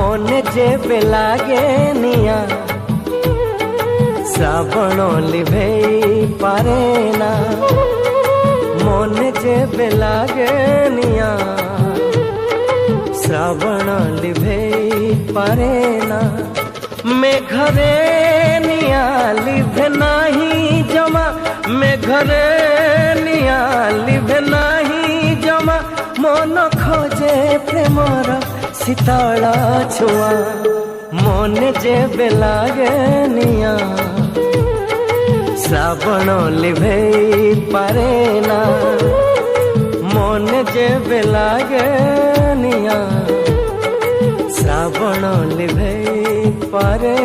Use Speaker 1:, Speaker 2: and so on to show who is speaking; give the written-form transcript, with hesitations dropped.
Speaker 1: মনে যেবে লাগে নিয়া শ্রাবণ লিভেই পারে না মনে যেবে লাগে নিয়া শ্রাবণ লিভেই পারে না মেঘরে নিয়া লিভে নাহি জমা মেঘরে নিয়া লিভে নাহি জমা মন খোঁজে প্রেমর শীতল ছুয়া মনে যেবে লাগে নিয়া শ্রাবণ লিভেই পারে না মনে যেবে লাগে নিয়া শ্রাবণ লিভেই পারে